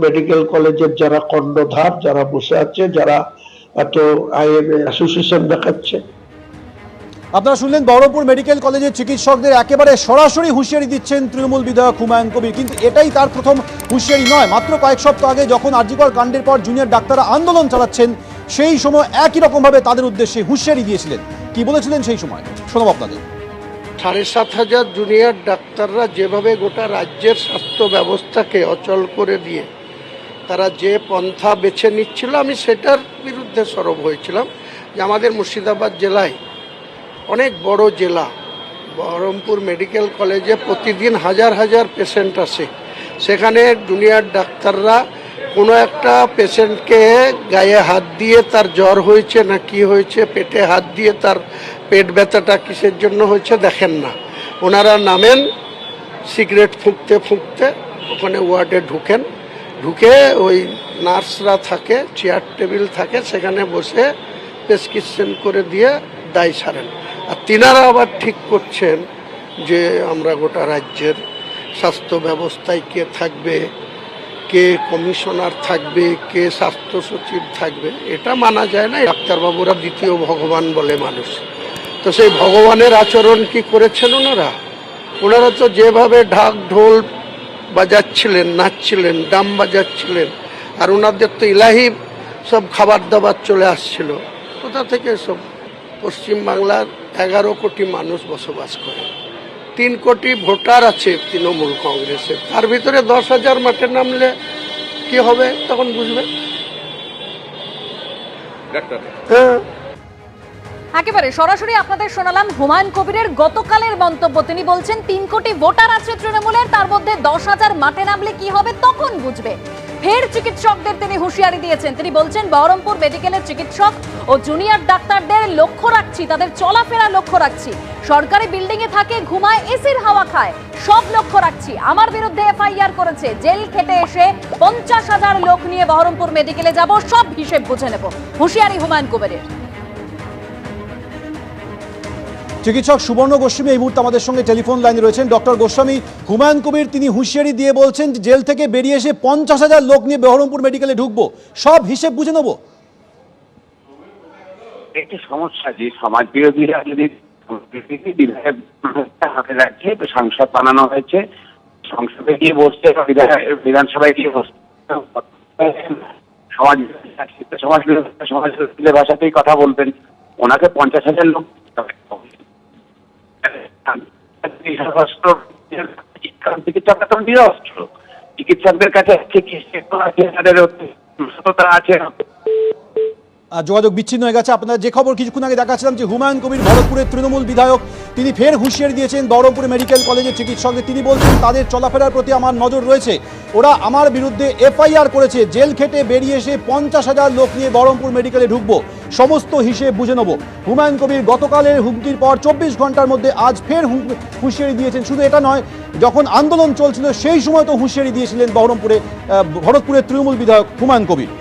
Medical কলেজের যারা কর্ণধার, যারা বসে আছে, যারা এত অ্যাসোসিয়েশন দেখাচ্ছে। আপনারা শুনলেন বহরমপুর মেডিকেল কলেজের চিকিৎসকদের একেবারে সরাসরি হুঁশিয়ারি দিচ্ছেন তৃণমূল বিধায়ক হুমায়ুন কবির। কিন্তু এটাই তার প্রথম হুঁশিয়ারি নয়। মাত্র কয়েক সপ্তাহ আগে যখন আরজিকর কাণ্ডের পর জুনিয়র ডাক্তাররা আন্দোলন চালাচ্ছেন, সেই সময় একই রকমভাবে তাদের উদ্দেশ্যে হুঁশিয়ারি দিয়েছিলেন। কি বলেছিলেন সেই সময় শোনাব আপনাদের। ৭,৫০০ জুনিয়র ডাক্তাররা যেভাবে গোটা রাজ্যের স্বাস্থ্য ব্যবস্থাকে অচল করে দিয়ে তারা যে পন্থা বেছে নিচ্ছিল, আমি সেটার বিরুদ্ধে সরব হয়েছিলাম যে আমাদের মুর্শিদাবাদ জেলায় অনেক বড় জেলা, বহরমপুর মেডিকেল কলেজে প্রতিদিন হাজার হাজার পেশেন্ট আসে। সেখানে জুনিয়র ডাক্তাররা কোনো একটা পেশেন্টকে গায়ে হাত দিয়ে তার জ্বর হয়েছে না কি হয়েছে, পেটে হাত দিয়ে তার পেট ব্যথাটা কিসের জন্য হয়েছে দেখেন না। ওনারা নামেন, সিগারেট ফুঁকতে ফুঁকতে ওখানে ওয়ার্ডে ঢুকে ওই নার্সরা থাকে, চেয়ার টেবিল থাকে, সেখানে বসে প্রেসক্রিপশন করে দিয়ে দায় সারেন। আর তিনারা আবার ঠিক করছেন যে আমরা গোটা রাজ্যের স্বাস্থ্য ব্যবস্থায় কে থাকবে, কে কমিশনার থাকবে, কে স্বাস্থ্য সচিব থাকবে। এটা মানা যায় না। ডাক্তারবাবুরা দ্বিতীয় ভগবান বলে মানুষ, তো সেই ভগবানের আচরণ কি করেছেন ওনারা তো যেভাবে ঢাক ঢোল বাজাচ্ছিলেন, নাচছিলেন, ডাম বাজাচ্ছিলেন, আর ওনাদের তো ইলাহি সব খাবার দাবার চলে আসছিল। কোথা থেকে সব? পশ্চিমবাংলার 11 কোটি মানুষ বসবাস করে, 3 কোটি ভোটার আছে তৃণমূল কংগ্রেসের, তার ভিতরে 10,000 মাঠে নামলে কি হবে তখন বুঝবে। হ্যাঁ, একেবারে সরাসরি আপনাদের শোনালাম হুমায়ুন কবিরের গতকালের মন্তব্য। তিনি বলছেন 3 কোটি ভোটার আছে তৃণমূলের, তার মধ্যে 10,000 মাঠে নামলে কি হবে তখন বুঝবে। ফের চিকিৎসকদের তিনি হুঁশিয়ারি দিয়েছেন। তিনি বলছেন বহরমপুর মেডিকেলের চিকিৎসক ও জুনিয়র ডাক্তারদের লক্ষ্য রাখছি, তাদের চলাফেরা লক্ষ্য রাখছি। সরকারি বিল্ডিং এ থাকে, ঘুমায়, এসির হাওয়া খায়, সব লক্ষ্য রাখছি। আমার বিরুদ্ধে এফআইআর করেছে, জেল খেটে এসে 50,000 লোক নিয়ে বহরমপুর মেডিকেলে যাব, সব হিসেব বুঝে নেব। হুঁশিয়ারি হুমায়ুন কবিরের। চিকিৎসক সুবর্ণ গোস্বামী এই মুহূর্তে আমাদের সঙ্গে টেলিফোন লাইনে রয়েছেন। ডক্টর গোস্বামী, হুমায়ুন কবির তিনি হুঁশিয়ারি দিয়ে বলছেন জেল থেকে বেরিয়ে এসে 50,000 লোক নিয়ে বহরমপুর মেডিকেলে ঢুকবো, সব হিসেব বুঝে নেবো। একটি সমস্যা যে সমাজ বিরোধীরা যদি হাতে রাখছে, সংসদ বানানো হয়েছে, সংসদে গিয়ে বসছে, বিধানসভায় গিয়ে বসছে, সমাজ বিরোধী ভাষাতেই কথা বলবেন। ওনাকে 50,000 লোক চিকিৎসকদের কাছে আছে। যোগাযোগ বিচ্ছিন্ন হয়ে গেছে। আপনারা যে খবর কিছুক্ষণ আগে দেখাচ্ছিলাম যে হুমায়ুন কবির বহরমপুরের তৃণমূল বিধায়ক, তিনি ফের হুঁশিয়ারি দিয়েছেন বহরমপুর মেডিকেল কলেজের চিকিৎসকদের। তিনি বলছেন তাদের চলাফেরার প্রতি আমার নজর রয়েছে, ওরা আমার বিরুদ্ধে এফআইআর করেছে, জেল খেটে বেরিয়ে এসে 50,000 লোক নিয়ে বহরমপুর মেডিকেলে ঢুকবো, সমস্ত হিসেব বুঝে নেব। হুমায়ুন কবির গতকালের হুমকির পর 24 ঘন্টার মধ্যে আজ ফের হুঁশিয়ারি দিয়েছেন। শুধু এটা নয়, যখন আন্দোলন চলছিল সেই সময় তো হুঁশিয়ারি দিয়েছিলেন ভরতপুরের তৃণমূল বিধায়ক হুমায়ুন কবির।